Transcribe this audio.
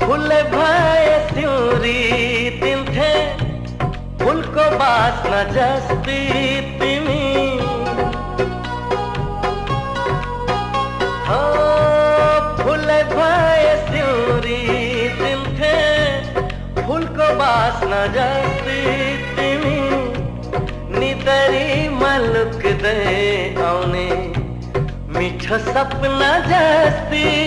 फुले भय सिउरी तिन्थे फुलको बास्ना जस्ती तिमी हो फुले भय सिउरी तिन्थे फुलको बास्ना जस्ती तिमी नितरी मलुक दे आउने मिठो सपना जस्ती